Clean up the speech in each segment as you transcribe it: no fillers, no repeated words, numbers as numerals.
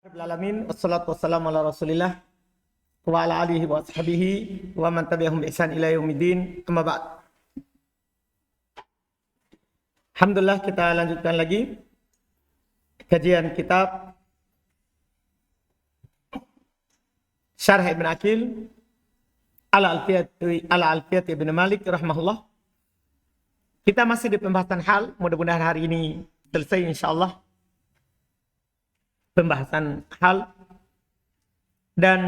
Alamin, wassalatu wassalamu ala rasulillah wa ala alihi wa ashabihi wa man tabi'ahum bi ihsan ila yaumiddin, amma ba'd. Alhamdulillah, kita lanjutkan lagi kajian kitab Syarh Ibn Aqil ala Alfiyat Ibn Malik rahimahullah. Kita masih di pembahasan hal, mudah-mudahan hari ini selesai insyaallah pembahasan hal, dan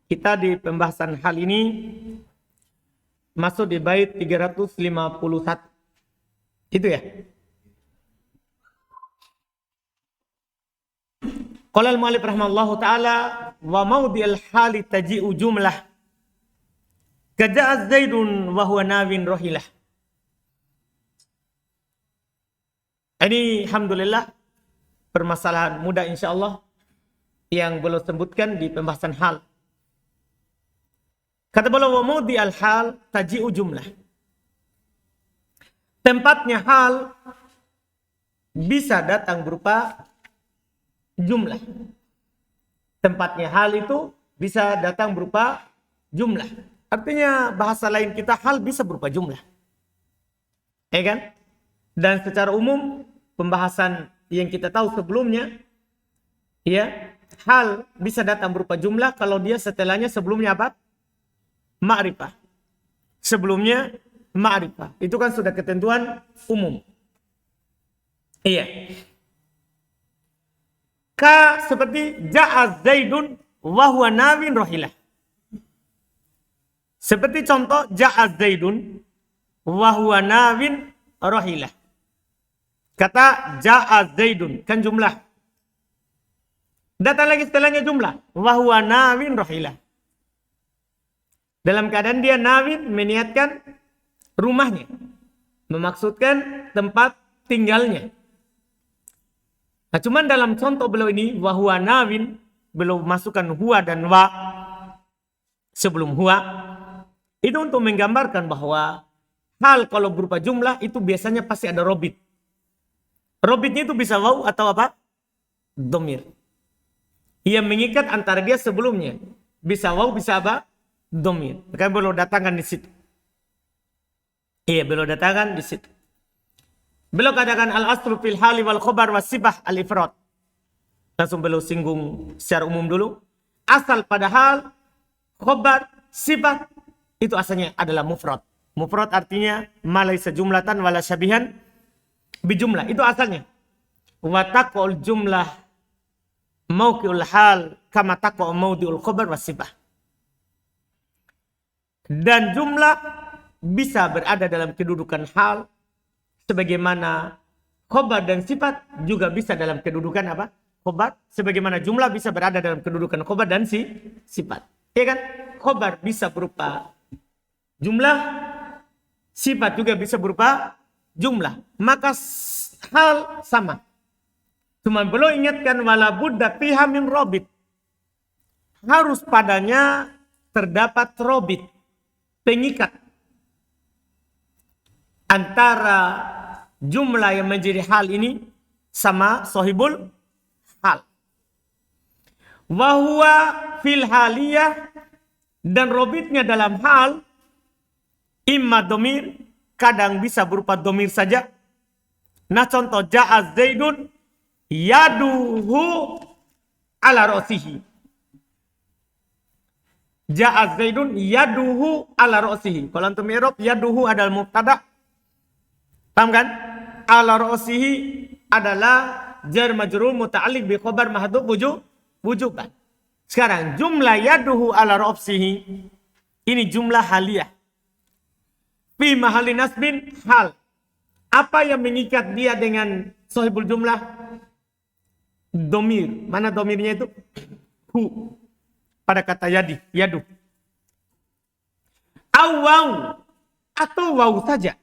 kita di pembahasan hal ini masuk di bait 351. Itu ya. Qala al-mu'allif rahimallahu taala wa mawdi'al hali taji'u jumlah kaja'a Zaidun wa huwa nawin rahilah. Ini alhamdulillah permasalahan mudah insyaallah yang belum sebutkan di pembahasan hal. Kata beliau wa mawdi'al hal taji'u jumlah. Tempatnya hal bisa datang berupa jumlah. Tempatnya hal itu bisa datang berupa jumlah. Artinya bahasa lain kita hal bisa berupa jumlah. Ya kan? Dan secara umum pembahasan yang kita tahu sebelumnya, ya, hal bisa datang berupa jumlah kalau dia setelahnya sebelumnya apa? Ma'rifah. Sebelumnya ma'rifah. Itu kan sudah ketentuan umum. Iya. Ka seperti ja'a Zaidun wa huwa nawin rahilah. Seperti contoh ja'a Zaidun wa huwa nawin rahilah. Kata ja'a Zaidun kan jumlah. Datang lagi setelahnya jumlah. Wa huwa nawin rahilah. Dalam keadaan dia nawin meniatkan rumahnya. Memaksudkan tempat tinggalnya. Nah, cuman dalam contoh beliau ini wa huwa nawin belum masukkan huwa dan wa sebelum huwa. Itu untuk menggambarkan bahwa hal kalau berupa jumlah itu biasanya pasti ada robit. Robitnya itu bisa waw atau apa? Domir. Ia mengikat antara dia sebelumnya. Bisa waw, bisa apa? Domir. Maka beliau datangkan di situ. Iya, beliau datangkan di situ. Beliau katakan al-aslu fil hali wal khobar was sibah al-ifrad. Langsung beliau singgung secara umum dulu. Asal pada hal, khobar, sibah itu asalnya adalah mufrad. Mufrad artinya malaisa jumlatan wala syabihan bijumlah, itu asalnya. Wa taqul jumlah mauqi'ul hal kama taqul maudi'ul khabar wasibah. Dan jumlah bisa berada dalam kedudukan hal sebagaimana khabar dan sifat juga bisa dalam kedudukan apa? Khabar. Sebagaimana jumlah bisa berada dalam kedudukan khabar dan sifat. Ya kan? Khabar bisa berupa jumlah, sifat juga bisa berupa jumlah. Maka hal sama. Cuma belum ingatkan wala budda fiha min robit. Harus padanya terdapat robit, pengikat antara jumlah yang menjadi hal ini sama sahibul hal. Wahuwa fil haliyah, dan robitnya dalam hal imma domir, kadang bisa berupa domir saja. Nah, contoh ja'a Zaidun yaduhu ala ra'sihi. Ja'a Zaidun yaduhu ala ra'sihi. Kalau antum i'rab yaduhu adalah mubtada. Paham kan? Ala ra'sihi adalah jar majrur muta'alliq bi khabar mahdhuf wujuban. Sekarang jumlah yaduhu ala ra'sihi ini jumlah haliyah. Fi mahalli nasbin hal. Apa yang mengikat dia dengan sahibul jumlah? Domir. Mana domirnya itu? Hu. Pada kata yadu. Awaw. Atau waw saja.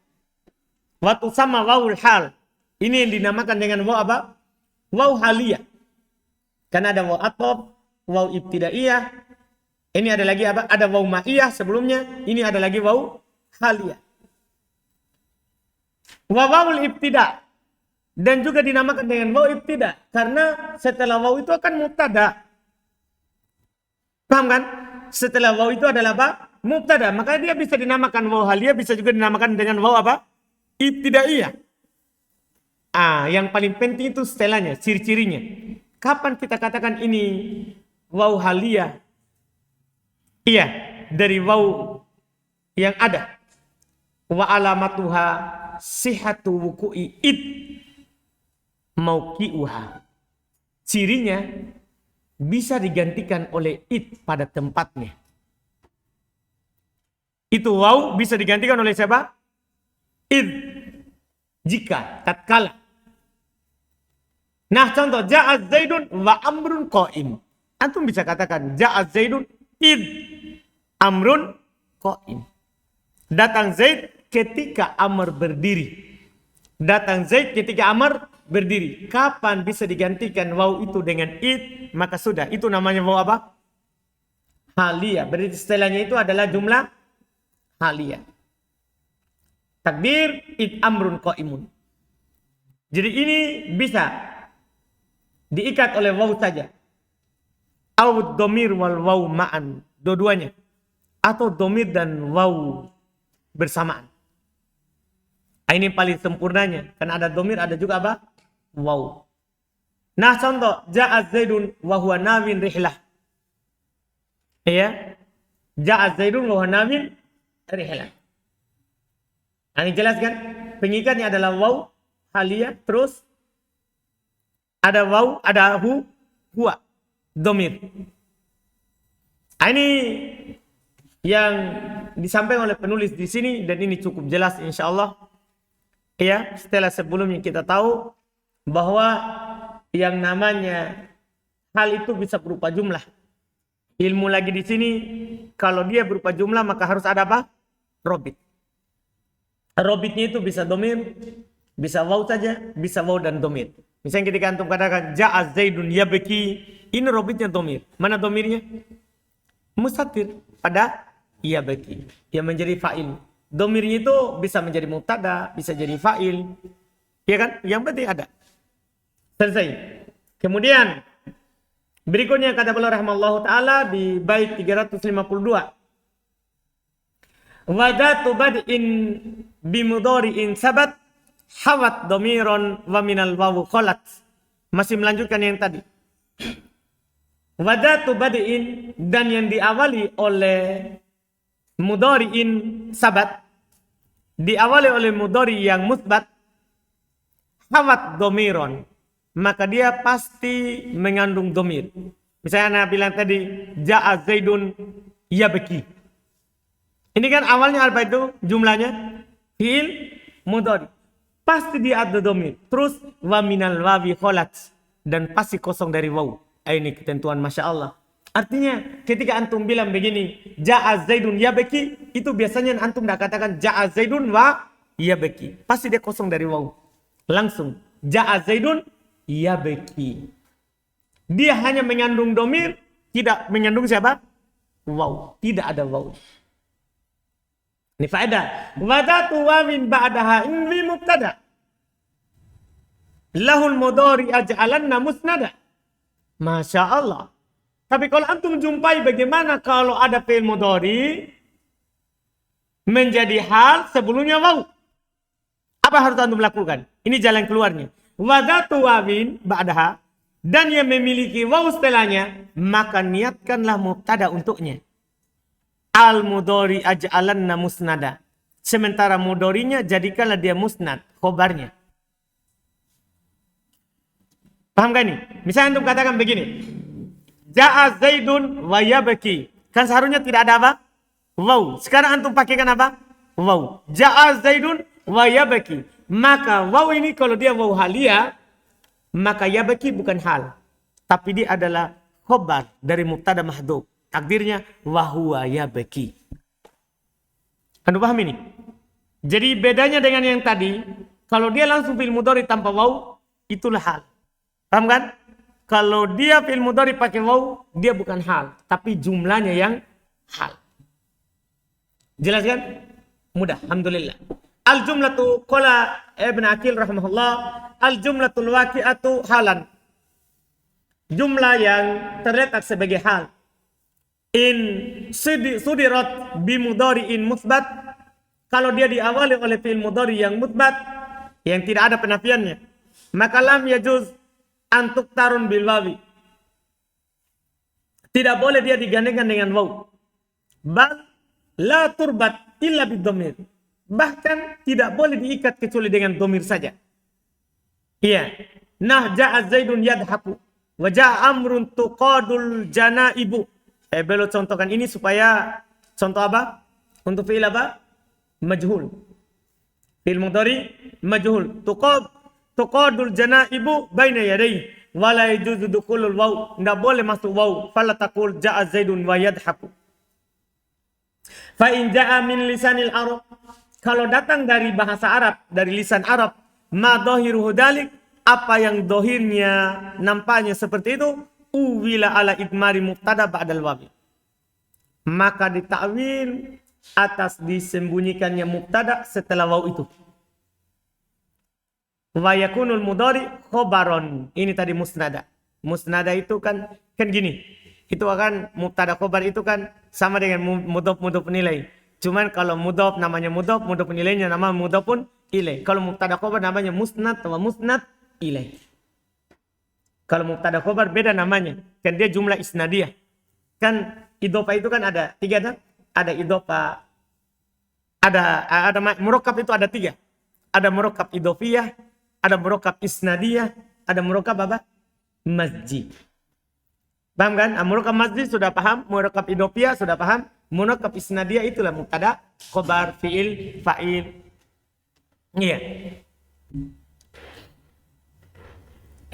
Waktu sama wawul hal. Ini yang dinamakan dengan waw apa? Waw haliyah. Karena ada waw atop, waw ibtidaiyah. Ini ada lagi apa? Ada waw ma'iyah sebelumnya. Ini ada lagi waw haliyah. Wawul ibtida. Dan juga dinamakan dengan waw ibtida. Karena setelah waw itu akan mubtada. Paham kan? Setelah waw itu adalah apa? Mubtada. Maka dia bisa dinamakan waw haliyah, bisa juga dinamakan dengan waw apa? Ibtidaiyah. Yang paling penting itu setelahnya, ciri-cirinya. Kapan kita katakan ini waw haliyah? Iya, dari waw yang ada. Wa alamatuha sihatu wuku'i id mauqi'uha. Cirinya bisa digantikan oleh id pada tempatnya. Itu waw bisa digantikan oleh siapa? Id. Jika, tatkala. Nah contoh, ja'a Zaidun wa amrun qa'im. Antum bisa katakan ja'a Zaidun id amrun qa'im. Datang Zaid ketika Amr berdiri. Datang Zaid ketika Amr berdiri. Kapan bisa digantikan waw itu dengan id? Maka sudah, itu namanya waw apa? Haliyah. Berarti setelahnya itu adalah jumlah haliyah. Takdir id amrun qaimun. Jadi ini bisa diikat oleh waw saja. Aw dhamir wal waw ma'an. Dua-duanya. Atau dhamir dan waw bersamaan. Ini paling sempurnanya. Karena ada dhamir, ada juga apa? Waw. Nah contoh, ja'a Zaidun wa huwa nawin rihlah. Ya. Ja'a Zaidun wa huwa nawin rihlah. Ini jelas kan? Pengikatnya adalah waw haliyah, terus ada waw, ada huwa, dhamir. Ini yang disampaikan oleh penulis di sini, dan ini cukup jelas insyaallah. Ya, setelah sebelumnya kita tahu bahwa yang namanya hal itu bisa berupa jumlah. Ilmu lagi di sini, kalau dia berupa jumlah maka harus ada apa? Robit. Robitnya itu bisa dhamir, bisa waw saja, bisa waw dan dhamir. Misalnya ketika antum katakan ja'a Zaidun yabki, ini robitnya dhamir. Mana dhamirnya? Mustatir pada yabki yang menjadi fa'il. Dhamirnya itu bisa menjadi mubtada, bisa jadi fa'il. Ya kan? Yang penting ada. Selesai. Kemudian berikutnya kata beliau rahimallahu taala di bait 352. Wadatu bad'in bimudhari'in sabat hawat dhamiron wa minal wawu khalat. Masih melanjutkan yang tadi. Wadatu bad'in, dan yang diawali oleh mudhari'in sabat, diawali oleh mudhari yang musbat, hawat dhamiron, maka dia pasti mengandung dhamir. Misalnya Anda bilang tadi ja'a Zaidun yabki. Ini kan awalnya apa itu? Jumlahnya fi'il mudhari. Pasti dia ada dhamir. Terus wa minal wawi khalat, dan pasti kosong dari waw. Ini ketentuan Masya Allah. Artinya ketika antum bilang begini, ja'a Zaidun yabki, itu biasanya antum tidak katakan ja'a Zaidun wa yabki. Pasti dia kosong dari waw. Langsung ja'a Zaidun yabki. Dia hanya mengandung dhamir, tidak mengandung siapa? Waw. Tidak ada waw. Ini faedah. Wadatu wawin ba'daha inwi mubtada. Lahul mudhari aj'alanna musnada. Masya Allah. Tapi kalau antum jumpai bagaimana kalau ada fi'il mudhari menjadi hal sebelumnya waw. Apa harus antum lakukan? Ini jalan keluarnya. Wadatu wawin ba'daha, dan yang memiliki waw setelahnya, maka niatkanlah mubtada untuknya. Al mudhari aj'alanna musnada. Sementara mudharinya jadikanlah dia musnad, khobarnya. Paham gak ini? Misalnya antum katakan begini. Ja'a Zaidun wa yabki. Kan seharusnya tidak ada apa? Waw. Sekarang antum pakaikan apa? Waw. Ja'a Zaidun wa yabki. Maka waw ini kalau dia waw haliyah, maka yabki bukan hal. Tapi dia adalah khobar dari mubtada mahdhuf. Takdirnya wahuwa yabki. Anda paham ini? Jadi bedanya dengan yang tadi, kalau dia langsung fi'il mudhari tanpa waw, itulah hal. Paham kan? Kalau dia fi'il mudhari pakai waw, dia bukan hal, tapi jumlahnya yang hal. Jelas kan? Mudah, alhamdulillah. Al jumlatu qala Ibn Aqil rahimahullah al-jumlatul waqi'atu halan. Jumlah yang terletak sebagai hal. In sudirat bimudhari'in musbat, kalau dia diawali oleh fi'il mudhari yang musbat, yang tidak ada penafiannya, maka lam yajuz antuk tarun bil wawi. Tidak boleh dia digandengkan dengan waw. Bal la turbat illa bid-dhamir. Bahkan tidak boleh diikat kecuali dengan dhamir saja. Iya. Nah ja'a Zaidun yadhaku wa ja'a amrun tuqadul janaibu. Belum contohkan ini supaya contoh apa? Untuk fi'il apa? Majhul. Fi'il mudhari majhul. Tuqadul janaibu baina yadayhi wala yajuzu dukhulul waw. Enggak boleh masuk waw. Fala taqul ja'a Zaidun wa yadhaku. Fa in ja'a min lisanil Arab, kalau datang dari bahasa Arab, dari lisan Arab, ma dhahiruhu dalik, apa yang dohirnya nampaknya seperti itu, uwila ala idmari mubtada ba'dal wawi, maka ditakwil atas disembunyikannya mubtada setelah waw itu. Wa yakunul mudhari khobaron, ini tadi musnada. Musnada itu kan gini, itu akan mubtada khobar itu kan sama dengan mudhof nilai. Cuman kalau mudhof namanya mudhof nilainya nama mudhofun ilai. Kalau mubtada khobar namanya musnad atau musnad ilai. Kalau mubtada khobar beda namanya, kan dia jumlah isnadiyah. Kan idhofa itu kan ada 3 kan? Ada idhofa, ada murakkab itu ada 3. Ada murakkab idhofiyah, ada murakkab isnadiyah, ada murakkab apa? Masjid. Paham kan? Murakkab masjid sudah paham, murakkab idhofiyah sudah paham, murakkab isnadiyah itulah mubtada, khobar, fiil, fa'il. Iya.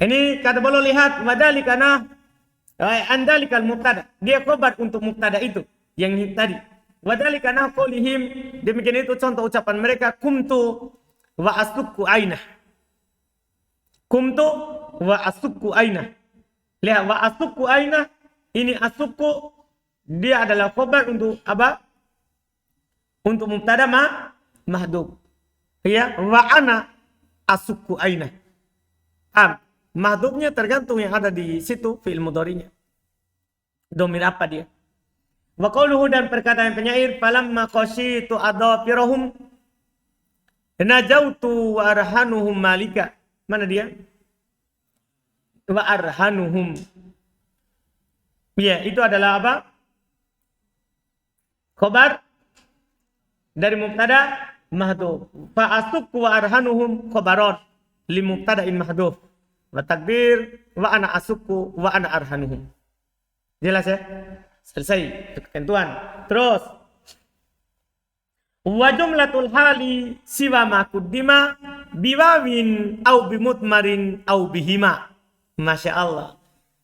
Ini kata boleh lihat wadalikana andalikal mubtada. Dia khobar untuk mubtada itu yang tadi. Wadalikana qaulihim, demikian itu contoh ucapan mereka, kumtu wa asukku aina. Kumtu wa asukku aina. Lihat wa asukku aina, ini asukku dia adalah khobar untuk apa? Untuk mubtada mahdhuf. Ya, wa ana asukku aina. Mahdhufnya tergantung yang ada di situ fi'il mudhari'nya. Dhamir apa dia? Wa qauluhu, dan perkataan penyair, falamma khasyitu adhafirahum najautu wa arhanuhum malika. Mana dia? Wa arhanuhum. Ya, itu adalah apa? Khobar dari mubtada mahdhuf. Fa asukku wa arhanuhum khobaron li mubtada'in mahdhuf. Wa takbir wa ana asukku wa ana arhanuhum. Jelas ya? Selesai ketentuan. Terus wa jumlatul hali siwa ma kuddima biwawin au bimutmarin au bihima. Masya Allah.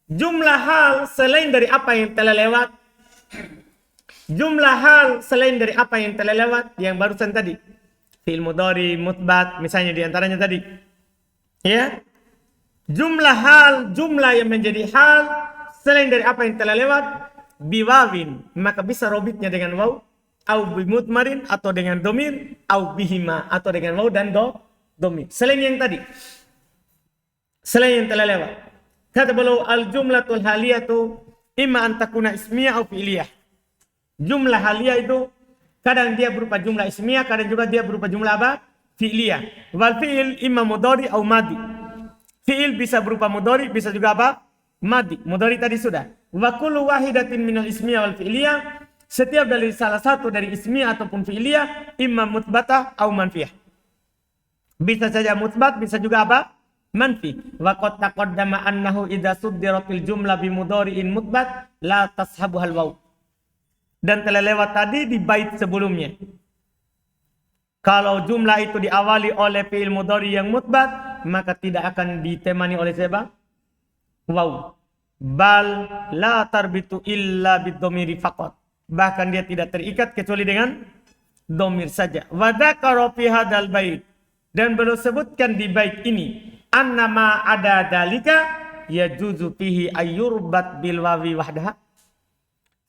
Jumlah hal selain dari apa yang telah lewat. Jumlah hal selain dari apa yang telah lewat, yang barusan tadi. Fi'il mudhari, mutbat, misalnya diantaranya tadi. Ya. Jumlah yang menjadi hal selain dari apa yang telah lewat, biwawin, maka bisa robitnya dengan waw, au bimutmarin, atau dengan domir, au bihima, atau dengan waw dan domir. Selain yang tadi, selain yang telah lewat. Kata beliau, al jumlatul haliyatu imma an takuna ismiyah au fi'liyah. Jumlah haliyah itu kadang dia berupa jumlah ismiyah, kadang juga dia berupa jumlah apa? Fi'liyah. Wal fi'il imma mudhari au madi. Fi'il bisa berupa mudhari, bisa juga apa? Madi. Mudhari tadi sudah. Wa kullu wahidatin minal ismiyah wal fi'liyah. Setiap dari salah satu dari ismiyah ataupun fi'liyah, imma mutbatah au manfiyah. Bisa saja mutbat, bisa juga apa? Manfi. Wa qad taqaddama annahu idza suddiratil jumlah bi mudhari'in mutbat la tashabuhal waw. Dan telah lewat tadi di bait sebelumnya. Kalau jumlah itu diawali oleh fi'il mudhari yang mutbat, maka tidak akan ditemani oleh siapa? Waw. Bal la tarbitu illa bid-dhamiri faqat. Bahkan dia tidak terikat kecuali dengan dhamir saja. Wa dzakara fi hadzal bait, dan beliau sebutkan di bait ini, annama ada dalika yajuzu fihi ayyurbat bil wawi wahdaha.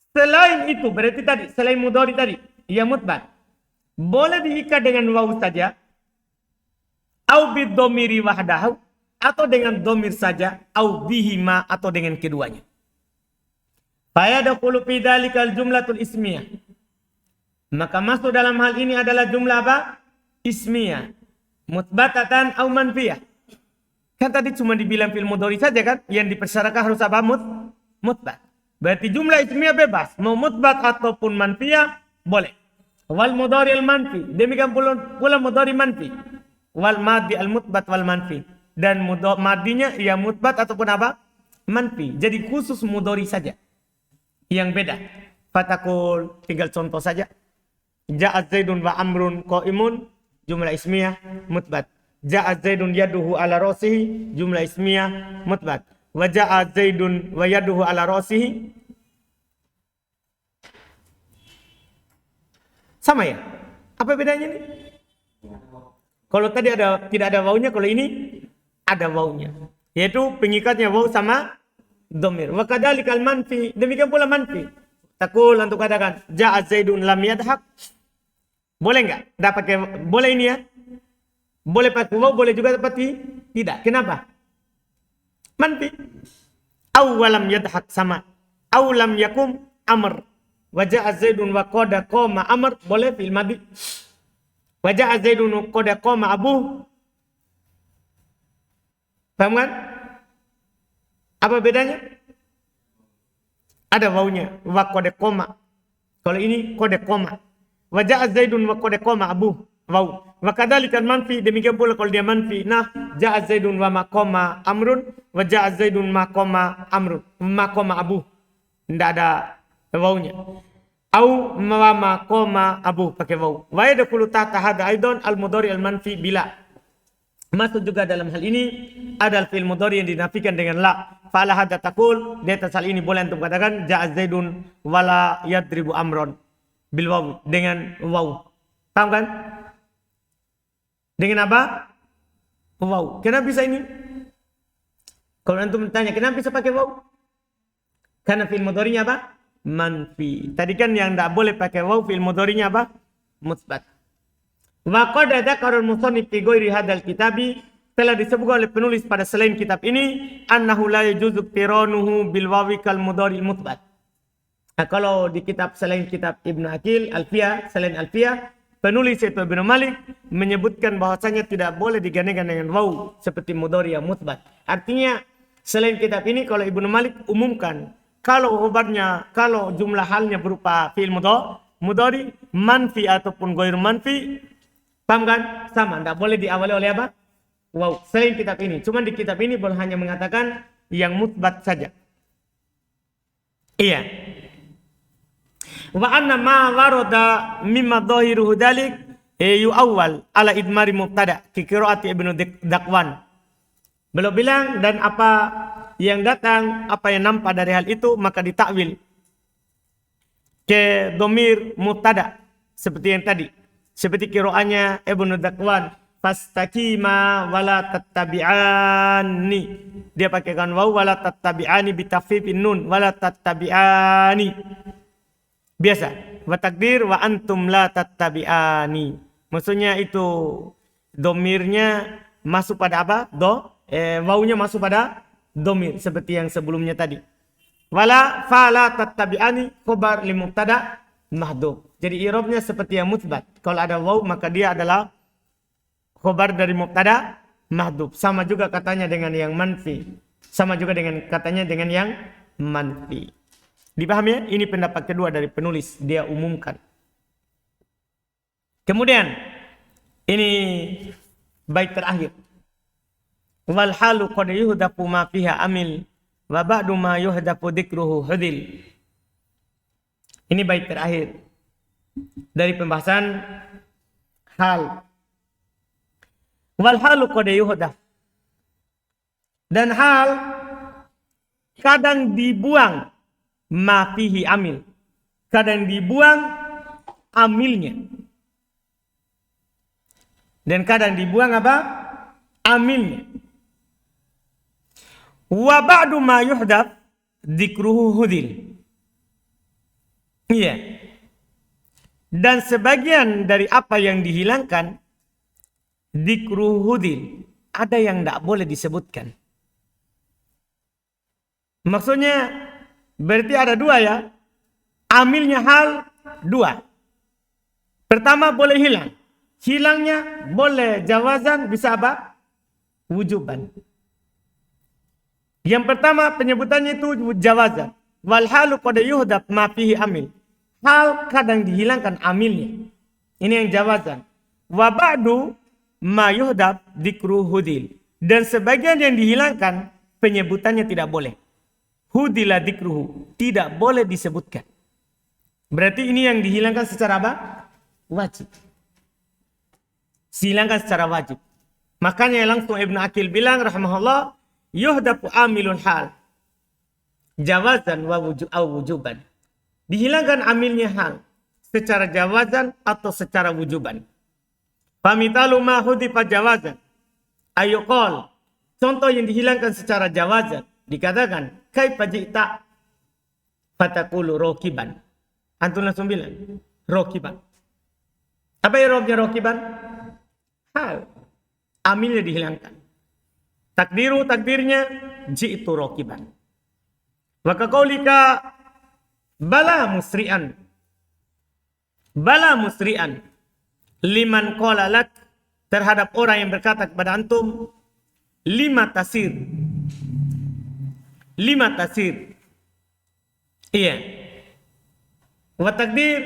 Selain itu, berarti tadi selain mudhari tadi yang mutbat, boleh diikat dengan waw saja, au bid-dhamiri wahdahu, atau dengan dhamir saja, au bihima, atau dengan keduanya. Fayadkhulu fi dzalikal jumlatul ismiyah. Maka masuk dalam hal ini adalah jumlah apa? Ismiyah. Mutbatatan au manfiyah. Kan tadi cuma dibilang fil mudhari saja kan? Yang dipersyaratkan harus apa? Mutbat. Berarti jumlah ismiyah bebas. Mau mutbat ataupun manfiyah, boleh. Wal mudhari al manfi. Demikian pula mudhari manfi. Wal madhi al mutbat wal manfi. Dan madinya ya mutbat ataupun apa? Manfi. Jadi khusus mudhari saja. Yang beda. Fatakul, tinggal contoh saja. Ja'at Zaidun wa Amrun qa'imun, jumlah ismiyah mutbat. Ja'at Zaidun yaduhu ala rasihi, jumlah ismiyah mutbat. Wa ja'at Zaidun wa yaduhu ala rasihi. Sama ya? Apa bedanya nih? Kalau tadi tidak ada wawunya, kalau ini ada wawunya. Yaitu pengikatnya waw sama dhamir. Wa kadzalikal manfi, demikian pula manfi. Takul untuk katakan ja'at Zaidun lam yadhak. Boleh enggak? Boleh ini ya? Boleh pakai waw, boleh juga pakai tidak. Kenapa? Manfi. Aw walam yadhak sama. Aw lam yakum amr. Wa ja'a Zaidun wa qad qama amr, boleh fil madhi. Wa ja'a Zaidun wa qad qama abu. Paham kan? Apa bedanya? Ada wawunya. Wa qad qama. Kalau ini qad qama. Wa ja'a Zaidun wa qad qama abu. Waw. Wa kadzalika manfi, demikian pula kalau dia manfi. Nah, ja'a Zaidun wa maqama amrun, wa ja'a Zaidun maqama amrun, maqama abu. Tidak ada wawunya. Au wa maqama abu pakai waw. Wa yadkhulu tahta hadha aidan al-mudhari al-manfi bila. Masuk juga dalam hal ini ada fi'il mudhari yang dinafikan dengan la. Fa'ala hadza taqul, di atas hal ini boleh untuk katakan ja'a Zaidun wala yadribu amron bil waw, dengan waw. Paham kan? Dengan apa? Waw. Kenapa bisa ini? Kalau antum tanya kenapa bisa pakai waw? Karena fi'il mudhari'nya apa? Manfi. Tadi kan yang tidak boleh pakai waw fi'il mudhari'nya apa? Musbat. Wa qad dzakara al-musannif fi ghairi hadzal kitabi, telah disebutkan oleh penulis pada selain kitab ini, annahu la yajuzu qiranuhu bil wawi kal mudhari' musbat. Nah, kalau di kitab selain kitab Ibnu Aqil, Alfiyah, selain Alfiyah, penulis itu Ibnu Malik menyebutkan bahwasanya tidak boleh digandengkan dengan waw seperti mudhari yang musbat. Artinya selain kitab ini kalau Ibnu Malik umumkan kalau khabarnya, kalau jumlah halnya berupa fi'il mudhari manfi ataupun ghair manfi, paham kan? Sama, tidak boleh diawali oleh apa? Waw. Selain kitab ini, cuma di kitab ini boleh hanya mengatakan yang musbat saja. Iya. Wa anna ma warada mimma dhahiruhu dalik yu awal ala idmari mubtada ki qiraati Ibnu Dakwan. Beliau bilang dan apa yang datang, apa yang nampak dari hal itu maka ditakwil ke dhamir mubtada seperti yang tadi. Seperti qiraatnya Ibnu Dakwan, fastaqima wala tattabi'ani. Dia pakaikan waw wala tattabi'ani bi takhfifin nun wala tattabi'ani. Biasa, wa takdir wa antum la tattabi'ani. Maksudnya itu domirnya masuk pada apa? Wawunya masuk pada domir seperti yang sebelumnya tadi. Wala fala tattabi'ani khabar li mubtada mahdhuf. Jadi i'rabnya seperti yang musbat. Kalau ada waw maka dia adalah khabar dari mubtada mahdhuf. Sama juga katanya dengan yang manfi. Sama juga dengan katanya dengan yang manfi. Dipahami ya? Ini pendapat kedua dari penulis. Dia umumkan. Kemudian. Ini bait terakhir. Wal halu qad yuhdafu ma fiha amil. Wa ba'du ma yuhdafu dzikruhu hudil. Ini bait terakhir. Dari pembahasan hal. Wal halu qad yuhdaf. Dan hal kadang dibuang. Ma fihi amil. Kadang dibuang amilnya. Dan kadang dibuang apa? Amilnya. Wa ba'du ma yuhdaf dzikruhu hudil. Iya. Dan sebagian dari apa yang dihilangkan dzikruhudil. Ada yang tidak boleh disebutkan. Maksudnya berarti ada dua ya. Amilnya hal dua. Pertama boleh hilang. Hilangnya boleh jawazan, bisa apa? Wujuban. Yang pertama penyebutannya itu jawazan. Wal halu qad yuhdab ma fihi amil. Hal kadang dihilangkan amilnya. Ini yang jawazan. Wa ba'du ma yuhdab dzikru hudil. Dan sebagian yang dihilangkan penyebutannya tidak boleh. Hudila dzikruhu, tidak boleh disebutkan. Berarti ini yang dihilangkan secara apa? Wajib. Dihilangkan secara wajib. Makanya langsung Ibnu Aqil bilang rahimahullah, yuhdafu amilul hal jawazan wa wujuban. Dihilangkan amilnya hal secara jawazan atau secara wujuban. Famitalu ma hudifa jawazan ayuqal. Contoh yang dihilangkan secara jawazan dikatakan kaifa ji'ta fataqulu rokiban. Antum langsung bilang rokiban. Apa irobnya rokiban? Hal. Amilnya dihilangkan. Takdirnya ji'tu rokiban. Wa kaqaulika bala musri'an. Bala musri'an. Liman qala lak, terhadap orang yang berkata kepada antum, lima tasir. Iya. Wa takdir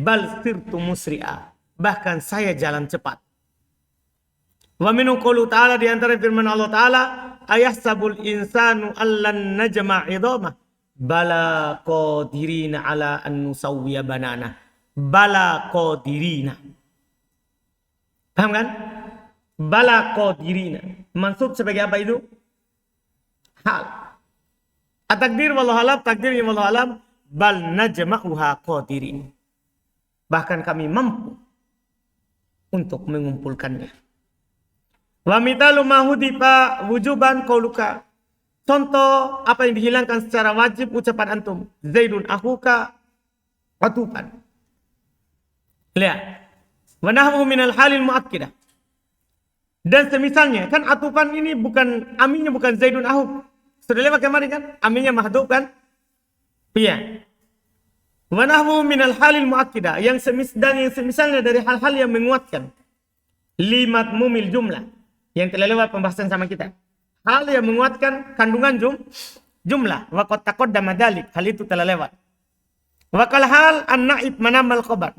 bal sirtu musri'a. Bahkan saya jalan cepat. Wa minu qulu ta'ala, di antara firman Allah Ta'ala, ayahsabul insanu allan najma' idhamah. Bala qadirina ala an nusawwiya banana. Bala qadirina. Paham kan? Bala qadirina. Maksud sebagai apa itu? Hal. At-takdir wallahu alam, takdirnya wallahu alam, bal najma'uha qadirin. Bahkan kami mampu untuk mengumpulkannya. Wa mitalu ma hudifa wujuban qauluka. Contoh apa yang dihilangkan secara wajib ucapan antum. Zaidun akhuka atufan. Lihat. Wa nahwu minal halil muakkidah. Dan semisalnya, kan atufan ini bukan, aminnya bukan Zaidun ahuk. Sudah lewat kemarin kan? Aminnya mahdhuf kan? Iya. Wa nahwu minal halil muakkidah. Yang semisalnya dari hal-hal yang menguatkan. Limat mumil jumlah. Yang telah lewat pembahasan sama kita. Hal yang menguatkan kandungan jumlah. Wa qad taqaddama dzalik. Hal itu telah lewat. Wa kal hal an-naib manabal khabar.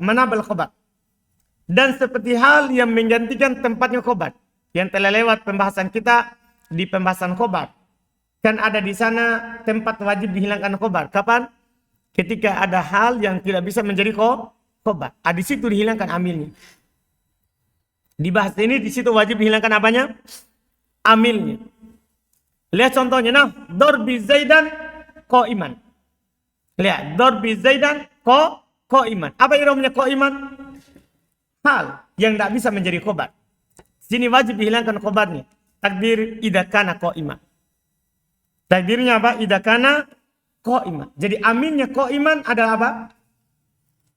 Dan seperti hal yang menggantikan tempatnya khobar. Yang telah lewat pembahasan kita di pembahasan khobar. Kan ada di sana tempat wajib dihilangkan khobar. Kapan? Ketika ada hal yang tidak bisa menjadi khobar. Di situ dihilangkan amilnya. Di bahas ini di situ wajib dihilangkan apanya? Amilnya. Lihat contohnya. Nah, dorbi zaidan qa'iman. Lihat, dorbi zaidan qa'iman. Apa iromnya qa'iman? Hal yang tidak bisa menjadi khobar. Sini wajib dihilangkan khobarnya. Takdir idakana qa'iman. Takdirnya apa? Idakana qa'iman. Jadi aminnya qa'iman adalah apa?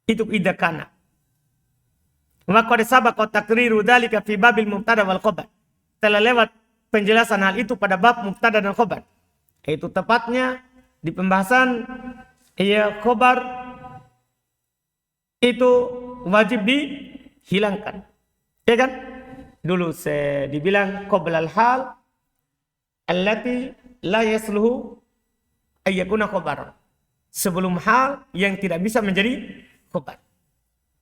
Itu idakana. Wa qad sabaqa taqriru dzalika fi babil mubtada wal khabar. Telah lewat penjelasan hal itu pada bab mubtada dan khabar. Itu tepatnya di pembahasan khabar itu wajib dihilangkan. Ya kan? Dulu saya dibilang qoblal hal allati la yasluhu ayyakuna khabar. Sebelum hal yang tidak bisa menjadi khabar.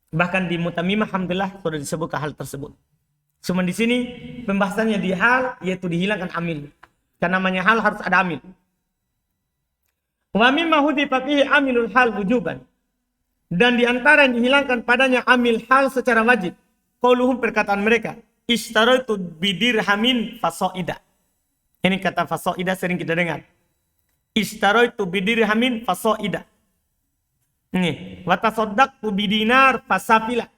Bahkan di Mutamimah alhamdulillah sudah disebut hal tersebut. Cuma di sini pembahasannya di hal yaitu dihilangkan amil. Karena namanya hal harus ada amil. Wa mimma hudifa fihi amilul hal wujuban. Dan di antara yang dihilangkan padanya amil hal secara wajib. Qauluhum, perkataan mereka. Ishtaraitu bidirhamin fasoida. Ini kata fasoida sering kita dengar. Ishtaraitu bidirhamin fasoida. Ini. Watasoddaqtu bidinar fasafila.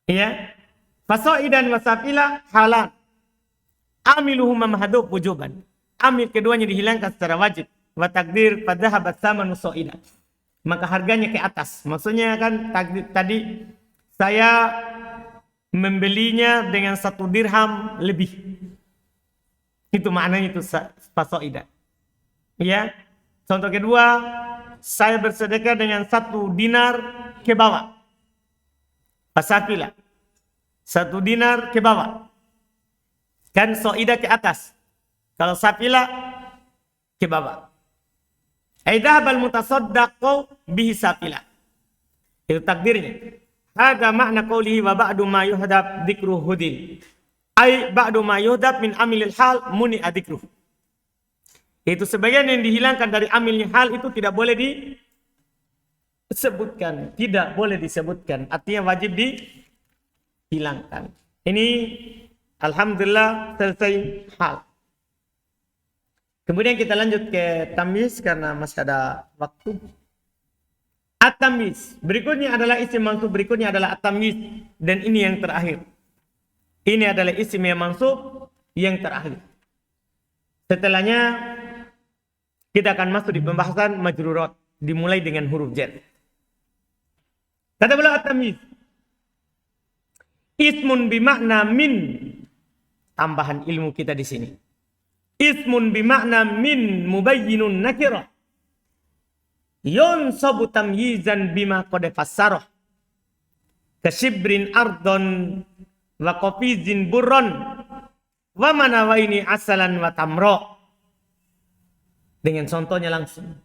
Ya. Fasoida dan wasafila halan. Amiluhum mahdhuf wujuban. Amil keduanya dihilangkan secara wajib. Wa takdir fadhahabat samanu soida. Maka harganya ke atas. Maksudnya kan tadi saya membelinya dengan 1 dirham lebih. Itu maknanya itu fasoida. Ya. Contoh kedua, saya bersedekah dengan 1 dinar ke bawah. Fasafila. 1 dinar ke bawah. Kan soida ke atas. Kalau safila ke bawah. Aidahbal mutasaddaqu bihi safila. Itu takdirnya. Ada makna qawlihi wa ba'du ma yuhdab dzikru hudin. Ai ba'du ma yuhdab min amilil hal muni adzikruh. Itu sebagian yang dihilangkan dari amilnya hal itu tidak boleh disebutkan. Tidak boleh disebutkan. Artinya wajib dihilangkan. Ini alhamdulillah selesai hal. Kemudian kita lanjut ke tamyiz karena masih ada waktu. At-tamyiz. Berikutnya adalah isim mansub. Berikutnya adalah at-tamyiz. Dan ini yang terakhir. Ini adalah isim yang mansub yang terakhir. Setelahnya kita akan masuk di pembahasan majrurat. Dimulai dengan huruf jar. Kata beliau at-tamyiz. Ismun bimakna min. Tambahan ilmu kita di sini. Ismun bimakna min mubayyinun nakirah. Yunsabu tamyizan bima qad fassarah. Kasyibrin ardon wa qafizin burron. Wa manawaini asalan wa tamro. Dengan contohnya langsung.